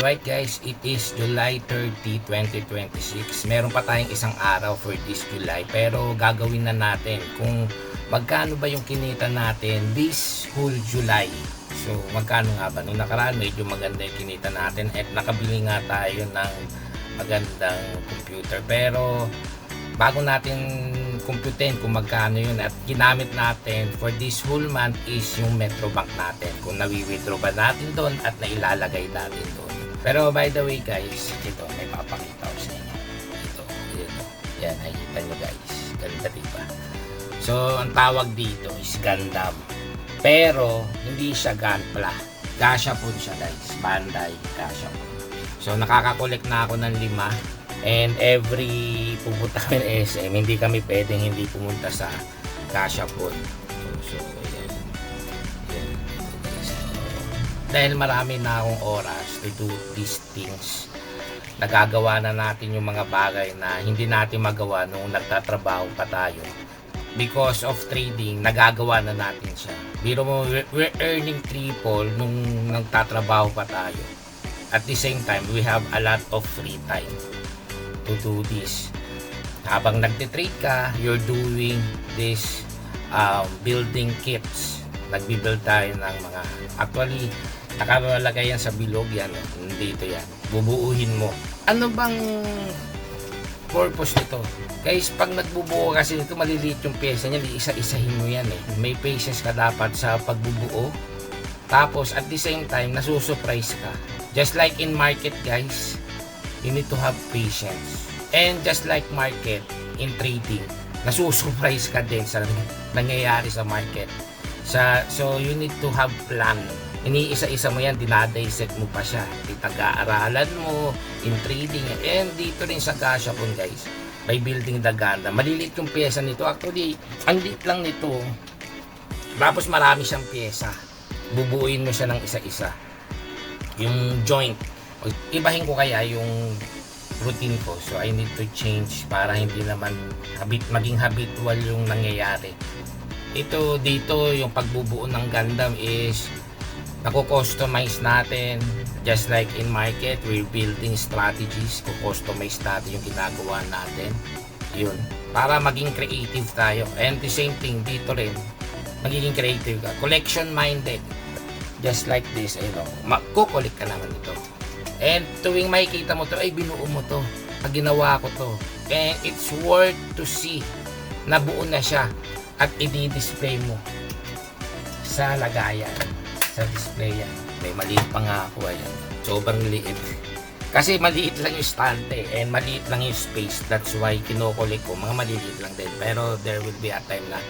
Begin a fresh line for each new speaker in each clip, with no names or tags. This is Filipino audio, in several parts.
Alright guys, it is July 30, 2026. Meron pa tayong isang araw for this July, pero gagawin na natin kung magkano ba yung kinita natin this whole July. So magkano nga ba? Nung nakaraan medyo maganda yung kinita natin at nakabili nga tayo ng magandang computer. Pero bago natin computein kung magkano yun at ginamit natin for this whole month is yung Metrobank natin, kung nawi-withdraw ba natin doon at nailalagay natin doon. Pero by the way guys, ito may papakita ko sa inyo. Ito, yan, nakikita nyo guys, ganda diba? So ang tawag dito is Gundam, pero hindi siya Gunpla, Gashapon siya guys, Bandai Gashapon. So nakakakolect na ako ng 5. And every pupunta kami ng SM, hindi kami pwedeng hindi pumunta sa Gashapon. So ayan. Dahil marami na akong oras to do these things, nagagawa na natin yung mga bagay na hindi natin magawa nung nagtatrabaho pa tayo. Because of trading, nagagawa na natin siya. Biro mo, we're earning triple nung nagtatrabaho pa tayo. At the same time, we have a lot of free time to do this. Habang nagtitrade ka, you're doing this building kits. Nagbibuild tayo ng mga, actually nakalagay yan sa bilog yan, dito yan, bubuuhin mo. Ano bang purpose nito? Guys, pag nagbubuo kasi nito, maliliit yung pyesa niya, isa-isahin mo yan eh. May patience ka dapat sa pagbubuo. Tapos at the same time, nasusurprise ka. Just like in market guys, you need to have patience. And just like market, in trading, nasusurprise ka din sa nangyayari sa market. So you need to have plan. Iniisa-isa mo yan, dinadissect mo pa siya. Itag-aaralan mo in trading. And dito rin sa Gashapon guys, by building the Gundam. Maliliit yung pyesa nito. Actually, ang liit lang nito. Tapos marami siyang pyesa. Bubuuin mo siya ng isa-isa. Yung joint. Ibahin ko kaya yung routine ko, so I need to change para hindi naman maging habitual yung nangyayari. Ito dito, yung pagbubuo ng Gundam is nako-customize natin. Just like in market, we're building strategies, ko-customize natin yung ginagawa natin. Yun, para maging creative tayo. And the same thing dito rin, magiging creative ka, collection minded. Just like this, magko-collect ka naman ito. And tuwing makikita mo to, ay binuo mo to, pag ginawa ko to, and it's worth to see na buo na siya at i-display mo sa lagayan, sa display yan. May maliit pa nga ako, ayan, sobrang liit kasi maliit lang yung stante and maliit lang yung space. That's why kinokolek ko, mga maliit lang din, pero there will be a time na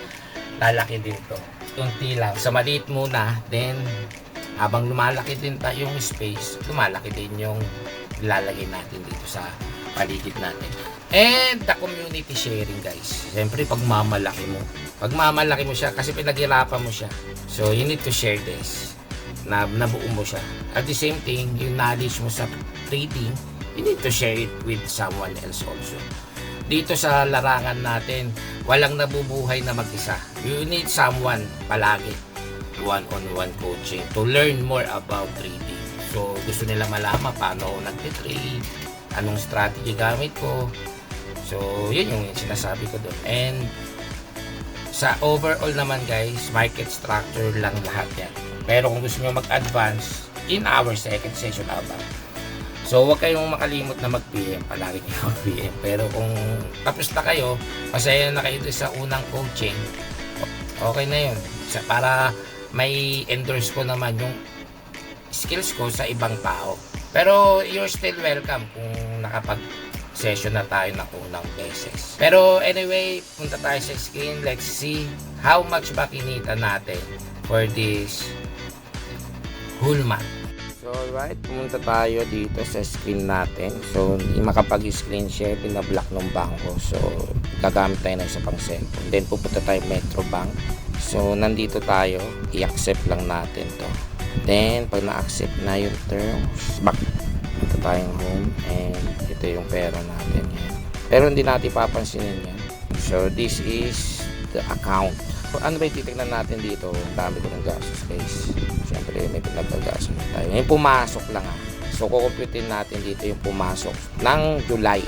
lalaki din to, unti lang, sa maliit muna, then habang lumalaki din tayo yung space, lumalaki din yung ilalagay natin dito sa paligid natin. And the community sharing guys, siyempre pagmamalaki mo siya kasi pinaghirapan mo siya, so you need to share this, na nabuo mo siya. At the same thing, yung knowledge mo sa trading, you need to share it with someone else also. Dito sa larangan natin, walang nabubuhay na mag-isa, you need someone palagi, one-on-one coaching to learn more about trading. So gusto nila malaman paano ako nagtitrade, anong strategy gamit ko. So yun yung sinasabi ko doon. And sa overall naman guys, market structure lang lahat yan. Pero kung gusto nyo mag-advance, in our second session abang. So huwag kayong makalimot na mag-PM, palagi kayo mag-PM. Pero kung tapos na kayo, masaya na kayo sa unang coaching, okay na yun. Para may endorse ko naman yung skills ko sa ibang tao. Pero you're still welcome kung nakapag-session na tayo ng unang beses. Pero anyway, punta tayo sa screen. Let's see how much ba kinita natin for this whole month. So alright, pumunta tayo dito sa screen natin. So hindi makapag-screen share, pinablock ng bangko. So gagamit tayo na isa pang cellphone. Then pupunta tayo Metrobank. So nandito tayo, i-accept lang natin to. Then pag na-accept na yung terms, back ito tayong home, and ito yung pera natin yan. Pero hindi natin papansinin yan. So this is the account. So, ano ba yung titignan natin dito? Ang dami ko ng gastos guys. Siyempre may pinagagasos na tayo. Yung pumasok lang So kukumputin natin dito yung pumasok ng July.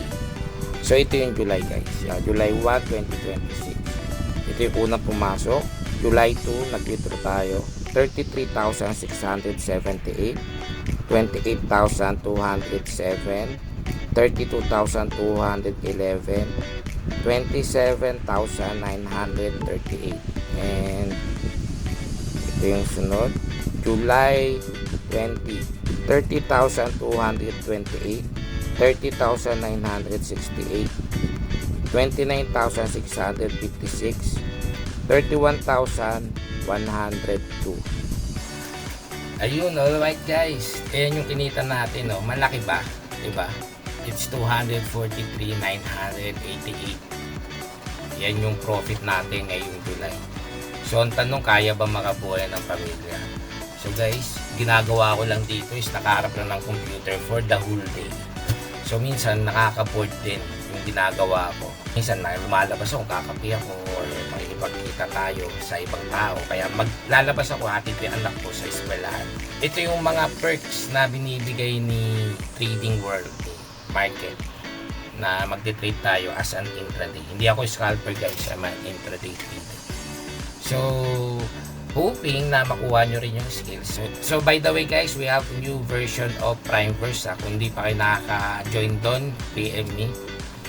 So ito yung July guys. July 1, 2026. Ito yung unang pumasok. July 2, nag-withdraw tayo. 33,678, 28,207, 32,211, 27,938. And ito yung sunod. July 20, 30,228, 30,968, 29,656, 31,102. Ayun, alright guys. Ayan yung kinita natin, no? Malaki ba? Diba? It's 243,988. Yan yung profit natin ngayong July. So, ang tanong, kaya ba makabuhay ng pamilya? So guys, ginagawa ko lang dito is nakaharap lang ng computer for the whole day. So minsan nakaka-board din yung ginagawa ko. Minsan na lumalabas ako, kakapi ako or makikipagkita tayo sa ibang tao. Kaya maglalabas ako, hatid yung anak ko sa eskwelahan. Ito yung mga perks na binibigay ni Trading World Market na magde-trade tayo as an intraday. Hindi ako scalper guys, I'm an intraday trader. So, hoping na makuha nyo rin yung skills. So by the way guys, we have new version of Primeverse. Kung hindi pa kayo nakaka-join doon, PM me.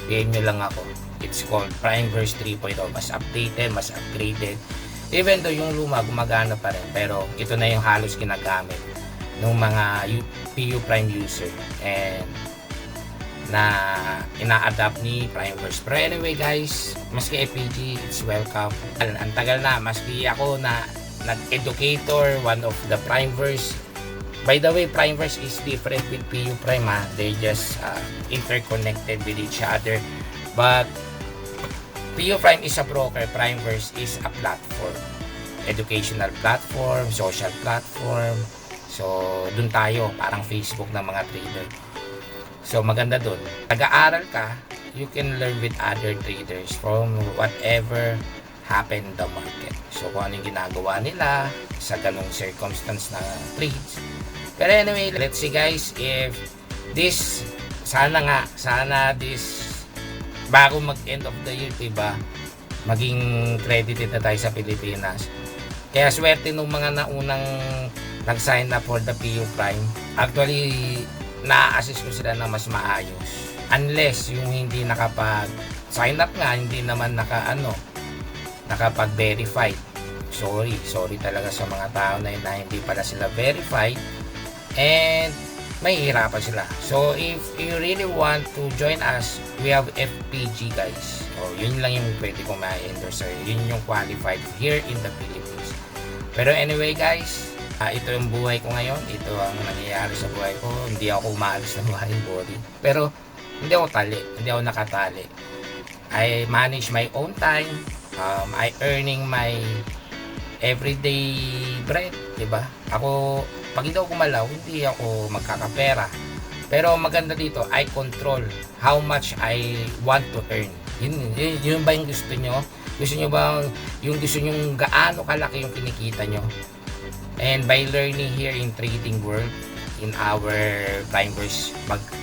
PM nyo lang ako. It's called Primeverse 3.0. Mas updated, mas upgraded. Even though yung luma gumagana pa rin, pero ito na yung halos ginagamit ng mga PU Prime user and na ina-adapt ni Primeverse. Pero anyway guys, maski FPG, it's welcome. Ang tagal na, maski ako na nag-educator, one of the Primeverse. By the way, Primeverse is different with PU Prime. They just interconnected with each other. But PU Prime is a broker, Primeverse is a platform. Educational platform, social platform. So, dun tayo, parang Facebook ng mga trader. So, maganda dun. Nag-aaral ka, you can learn with other traders from whatever happen in the market. So, kung ano yung ginagawa nila sa ganung circumstance na trades. Pero anyway, let's see guys, if this, sana this, bago mag-end of the year, diba, maging credited na tayo sa Pilipinas. Kaya swerte nung mga naunang nag-sign up for the PU Prime. Actually, na-assist ko sila na mas maayos. Unless yung hindi nakapag-sign up nga, hindi naman nakapag-verify. Sorry talaga sa mga tao na hindi pala sila verified and may hirapan sila. So if you really want to join us, we have FPG guys. So yun lang yung pwede kong ma-endorse. Yun yung qualified here in the Philippines. Pero anyway guys, ito yung buhay ko ngayon. Ito ang nangyayari sa buhay ko. Hindi ako umaalis ng bahay, body. Pero hindi ako nakatali. I manage my own time. I earning my everyday bread, diba? Ako, pag hindi ako gumalaw, hindi ako magkakapera. Pero maganda dito, I control how much I want to earn. Yun ba yung gusto nyo? Gusto nyo ba yung gusto nyo gaano kalaki yung kinikita nyo? And by learning here in Trading World, in our Primeverse,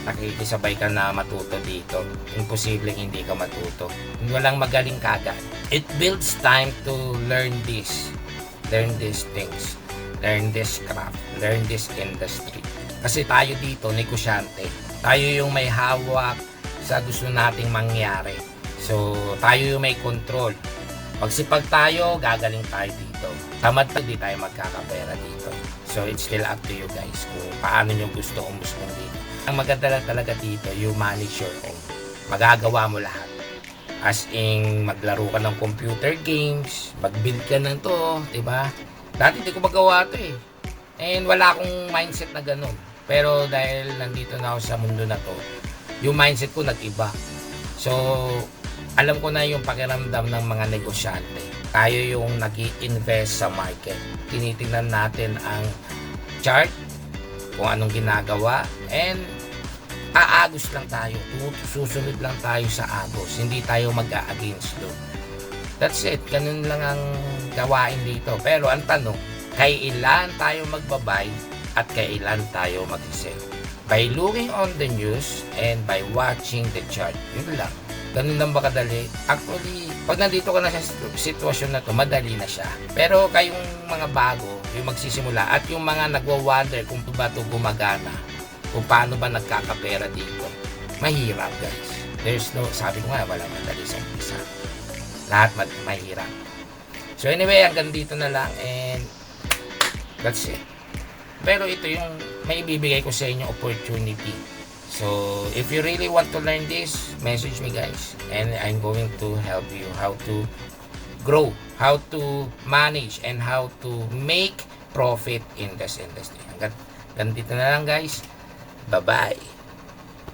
nakikisabay ka na matuto dito. Imposibleng hindi ka matuto. Walang magaling kagad. It builds time to learn these things, learn this craft, learn this industry. Kasi tayo dito, negosyante. Tayo yung may hawak sa gusto nating mangyari. So, tayo yung may control. Pagsipag tayo, gagaling tayo dito. Tamad pa, di tayo magkakapera dito. So, it's still up to you guys kung paano nyo gusto umusbong dito. Ang maganda lang talaga dito, you manage your own. Magagawa mo lahat. As in, maglaro ka ng computer games, mag-build ka ng to, diba? Dati di ko magawa to eh. And wala akong mindset na ganun. Pero dahil nandito na ako sa mundo na to, yung mindset ko nag-iba. So, alam ko na yung pakiramdam ng mga negosyante. Tayo yung nag-i-invest sa market. Tinitingnan natin ang chart, kung anong ginagawa, and aagos lang tayo. Susunod lang tayo sa agos. Hindi tayo mag-a-against doon. That's it. Ganun lang ang gawain dito. Pero ang tanong, kailan tayo magbabay at kailan tayo mag-sell? by looking on the news and by watching the chart. Yun lang. Ganun lang ba kadali? Actually, pag nandito ka na sa sitwasyon na to, madali na siya. Pero kayong mga bago, yung magsisimula, at yung mga nagwa-wonder kung ba ito gumagana, kung paano ba nagkakapera dito, mahirap guys. There's no, sabi ko nga, walang madali sa umpisa. Lahat mahirap. So anyway, hanggang dito na lang and that's it. Pero ito yung may ibibigay ko sa inyo opportunity. So, if you really want to learn this, message me guys. And I'm going to help you how to grow, how to manage, and how to make profit in this industry. Hanggang dito na lang guys. Bye-bye.